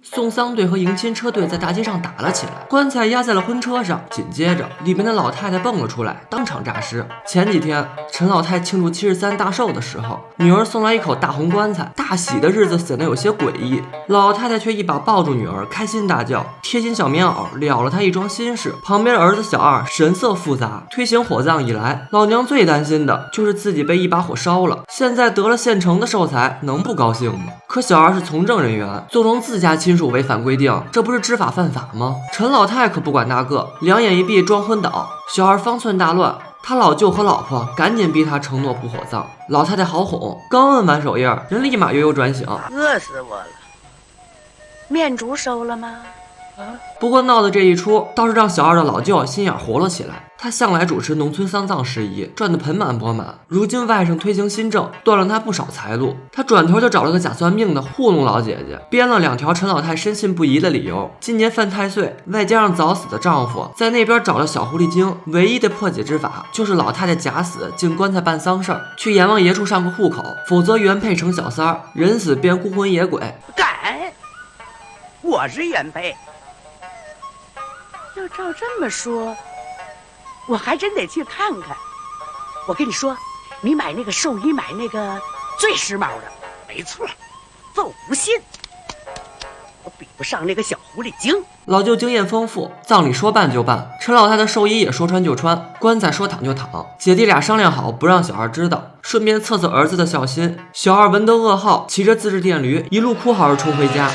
送丧队和迎亲车队在大街上打了起来，棺材压在了婚车上，紧接着里面的老太太蹦了出来，当场诈尸。前几天陈老太庆祝73大寿的时候，女儿送来一口大红棺材，大喜的日子显得有些诡异。老太太却一把抱住女儿，开心大叫，贴心小棉袄了了她一桩心事。旁边的儿子小二神色复杂，推行火葬以来，老娘最担心的就是自己被一把火烧了，现在得了现成的寿材，能不高兴吗？可小二是从政人员，纵容自家亲属违反规定，这不是知法犯法吗？陈老太可不管那个，两眼一闭装昏倒。小二方寸大乱，他老舅和老婆赶紧逼他承诺不火葬。老太太好哄，刚摁完手印，人立马悠悠转醒，饿死我了。面煮熟了吗？不过闹的这一出倒是让小二的老舅心眼活络起来。他向来主持农村丧葬事宜，赚得盆满钵满。如今外甥推行新政，断了他不少财路。他转头就找了个假算命的糊弄老姐姐，编了2条陈老太深信不疑的理由。今年犯太岁，外加上早死的丈夫在那边找了小狐狸精，唯一的破解之法就是老太太假死进棺材办丧事儿，去阎王爷处上个户口，否则原配成小三儿，人死变孤魂野鬼。敢！我是原配。要照这么说，我还真得去看看。我跟你说，你买那个寿衣，买那个最时髦的，没错，揍不信。我比不上那个小狐狸精。老舅经验丰富，葬礼说办就办，陈老太太寿衣也说穿就穿，棺材说躺就躺。姐弟俩商量好不让小二知道，顺便测测儿子的孝心。小二闻得噩耗，骑着自制电驴一路哭嚎着冲回家。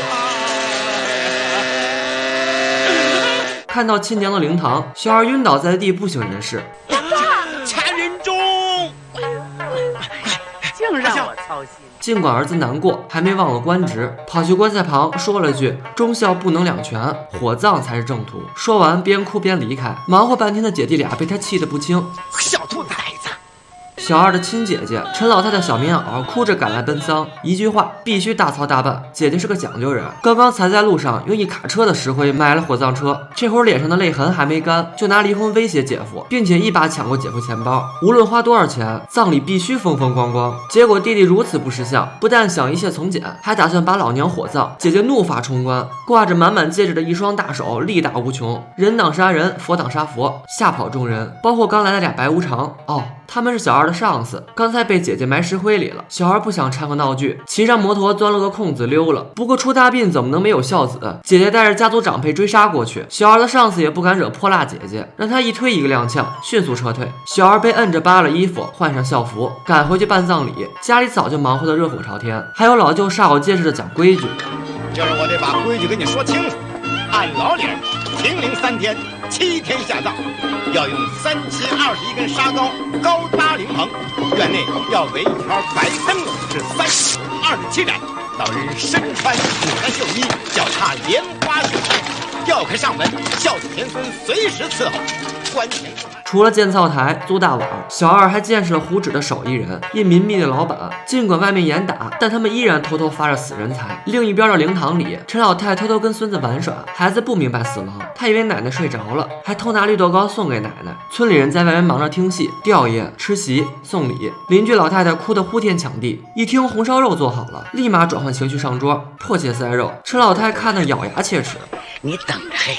看到亲娘的灵堂，小二晕倒在地，不省人事。掐人中，净让我操心。尽管儿子难过，还没忘了官职，跑去棺材旁说了句忠孝不能两全，火葬才是正途。说完边哭边离开，忙活半天的姐弟俩被他气得不轻。小兔崽子！小二的亲姐姐陈老太太小棉袄哭着赶来奔丧，一句话必须大操大办。姐姐是个讲究人，刚刚才在路上用1卡车的石灰买了火葬车，这会儿脸上的泪痕还没干，就拿离婚威胁姐夫，并且一把抢过姐夫钱包，无论花多少钱，葬礼必须风风光光。结果弟弟如此不识相，不但想一切从简，还打算把老娘火葬。姐姐怒发冲冠，挂着满满戒指的一双大手力大无穷，人挡杀人，佛挡杀佛，吓跑众人，包括刚来的俩白无常。他们是小二的上司，刚才被姐姐埋石灰里了。小二不想掺和闹剧，骑上摩托钻了个空子溜了。不过出大殡怎么能没有孝子？姐姐带着家族长辈追杀过去，小二的上司也不敢惹泼辣姐姐，让他一推一个踉跄，迅速撤退。小二被摁着扒了衣服，换上校服，赶回去办葬礼。家里早就忙活得热火朝天，还有老舅煞有介事的讲规矩。今儿我得把规矩跟你说清楚。按老理儿，停灵3天，7天下葬，要用3七21根沙膏高搭灵棚，院内要围一条白灯笼是327盏，老人身穿牡丹绣衣，脚踏莲花雪鞋，吊开上门，孝子贤孙随时伺候。关前除了建灶台、租大碗，小二还见识了糊纸的手艺人、印民币的老板。尽管外面严打，但他们依然偷偷发着死人财。另一边的灵堂里，陈老太偷偷跟孙子玩耍，孩子不明白死亡，他以为奶奶睡着了，还偷拿绿豆糕送给奶奶。村里人在外面忙着听戏、吊唁、吃席、送礼。邻居老太太哭得呼天抢地，一听红烧肉做好了，立马转换情绪上桌，迫切塞肉。陈老太看得咬牙切齿，你等着嘿，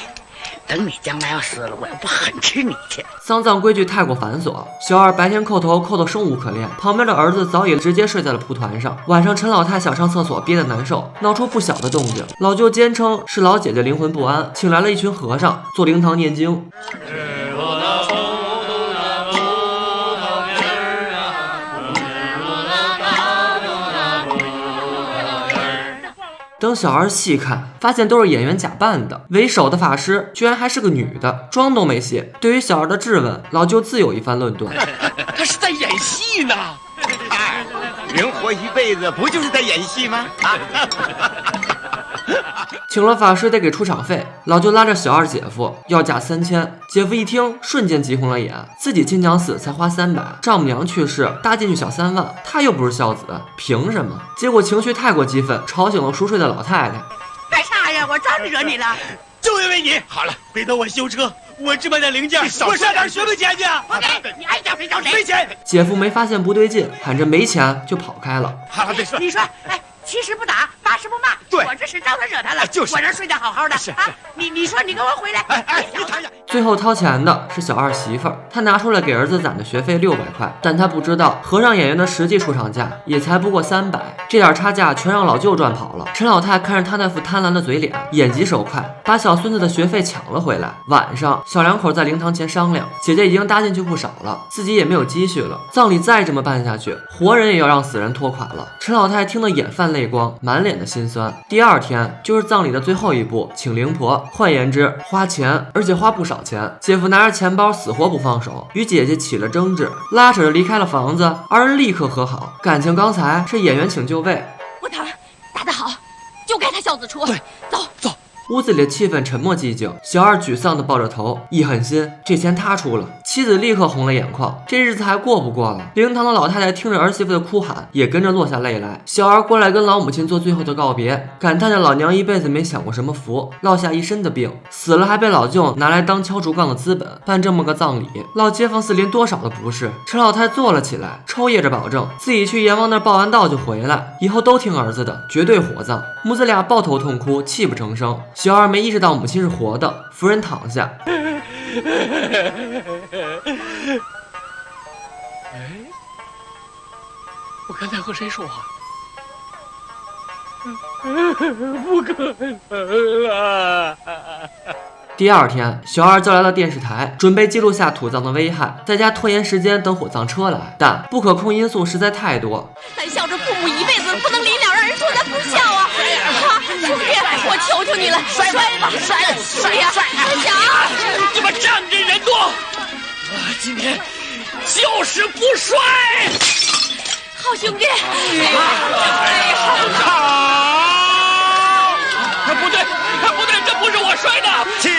等你将来要死了，我要不狠吃你去。丧葬规矩太过繁琐，小二白天叩头叩得生无可恋，旁边的儿子早已直接睡在了蒲团上。晚上陈老太想上厕所，憋得难受，闹出不小的动静。老舅坚称是老姐姐灵魂不安，请来了一群和尚做灵堂念经。等小二细看，发现都是演员假扮的，为首的法师居然还是个女的，妆都没卸。对于小二的质问，老舅自有一番论断。他是在演戏呢。人活一辈子不就是在演戏吗？请了法师得给出场费，老舅拉着小二姐夫要价3000。姐夫一听，瞬间急红了眼，自己亲娘死才花300，丈母娘去世搭进去小3万，他又不是孝子，凭什么？结果情绪太过激愤，吵醒了熟睡的老太太。干啥呀？我招惹你了？就因为你。好了，别等我修车，我置办点零件，我上哪儿学费钱去？我给你爱找谁找谁。没钱。姐夫没发现不对劲，喊着没钱就跑开了。好了，别说。你说，哎， 70不打，80不骂。对，我这是招他惹他了。就是我这睡得好好的啊！你说你跟我回来。你看呀。最后掏钱的是小二媳妇儿，她拿出了给儿子攒的学费600块，但她不知道和尚演员的实际出场价也才不过300，这点差价全让老舅赚跑了。陈老太看着他那副贪婪的嘴脸，眼疾手快，把小孙子的学费抢了回来。晚上，小两口在灵堂前商量，姐姐已经搭进去不少了，自己也没有积蓄了，葬礼再这么办下去，活人也要让死人拖垮了。陈老太听得眼泛泪光，满脸的心酸。第二天就是葬礼的最后一步，请灵婆。换言之，花钱，而且花不少钱。姐夫拿着钱包死活不放手，与姐姐起了争执，拉扯着离开了房子。二人立刻和好，感情刚才是演员请就位。不疼，打得好，就该他孝子出。对，走。屋子里的气氛沉默寂静，小二沮丧地抱着头，一狠心，这钱他出了。妻子立刻红了眼眶，这日子还过不过了？灵堂的老太太听着儿媳妇的哭喊，也跟着落下泪来。小二过来跟老母亲做最后的告别，感叹着老娘一辈子没享过什么福，落下一身的病，死了还被老舅拿来当敲竹杠的资本，办这么个葬礼，老街坊四邻多少的不是。陈老太坐了起来，抽噎着保证自己去阎王那儿报完到就回来，以后都听儿子的，绝对火葬。母子俩抱头痛哭，泣不成声。小二没意识到母亲是活的，夫人躺下。我刚才和谁说话？不可能啊！第二天，小二叫来了电视台，准备记录下土葬的危害，在家拖延时间等火葬车来，但不可控因素实在太多。咱孝着父母一辈子，不能临了让人说咱不孝啊！兄弟，我求求你了，摔吧，摔呀！小二，你们仗着人多，我今天就是不摔。好兄弟，不对，这不是我摔的。起！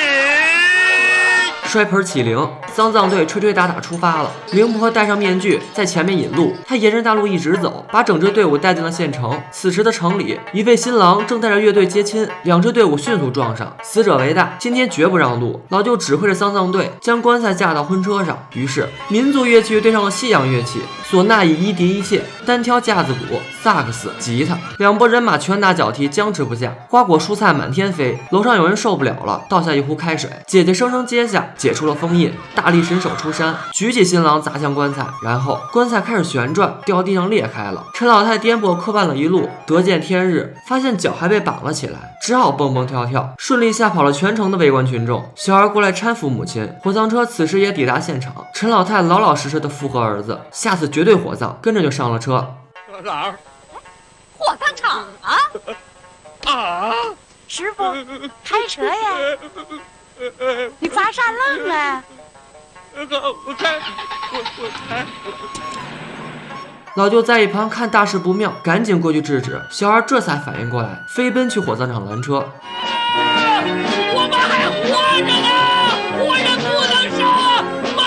摔盆起灵，丧葬队吹吹打打出发了。灵婆戴上面具，在前面引路，她沿着大路一直走，把整支队伍带进了县城。此时的城里，一位新郎正带着乐队接亲，两支队伍迅速撞上，死者为大，今天绝不让路。老舅指挥着丧葬队将棺材架到婚车上，于是民族乐器对上了西洋乐器，唢呐以一敌一切，单挑架子鼓、萨克斯、吉他，两拨人马拳打脚踢，僵持不下。花果蔬菜满天飞，楼上有人受不了了，倒下一壶开水。姐姐生生接下，解除了封印，大力神手出山，举起新郎砸向棺材，然后棺材开始旋转，掉地上裂开了。陈老太颠簸磕绊了一路，得见天日，发现脚还被绑了起来，只好蹦蹦跳跳，顺利吓跑了全城的围观群众。小孩过来搀扶母亲，火葬车此时也抵达现场。陈老太老老实实的附和儿子，下次绝对火葬，跟着就上了车。哪儿？火葬场啊！啊！师傅，开车呀！你发啥愣了？我开。老舅在一旁看大事不妙，赶紧过去制止。小孩这才反应过来，飞奔去火葬场拦车。我们还活着呢，活人不能少啊！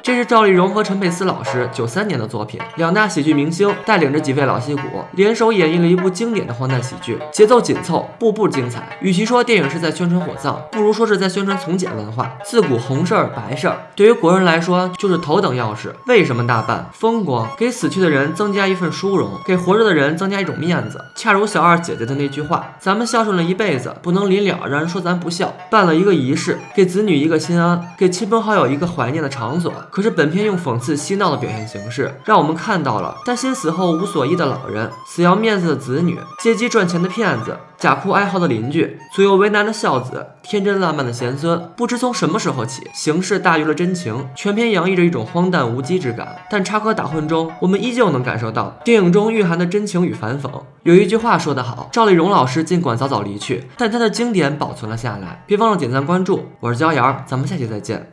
这是赵丽蓉和陈佩斯老师93年的作品，两大喜剧明星带领着几位老戏骨联手演绎了一部经典的荒诞喜剧，节奏紧凑，步步精彩。与其说电影是在宣传火葬，不如说是在宣传从简文化。自古红事儿白事儿对于国人来说就是头等要事，为什么大办？风光，给死去的人增加一份殊荣，给活着的人增加一种面子。恰如小二姐姐的那句话，咱们孝顺了一辈子，不能临了让人说咱不孝。办了一个仪式，给子女一个心安，给亲朋好友一个怀念的场所。可是本片用讽刺嬉闹的表现形式，让我们看到了担心死后无所依的老人，死要面子的子女，借机赚钱的骗子，假哭哀嚎的邻居，左右为难的孝子，天真烂漫的贤孙。不知从什么时候起，形式大于了真情，全片洋溢着一种荒诞无稽之感。但插科打诨中，我们依旧能感受到电影中蕴含的真情与反讽。有一句话说得好，赵丽蓉老师尽管早早离去，但她的经典保存了下来。别忘了点赞关注，我是焦瑶，咱们下期再见。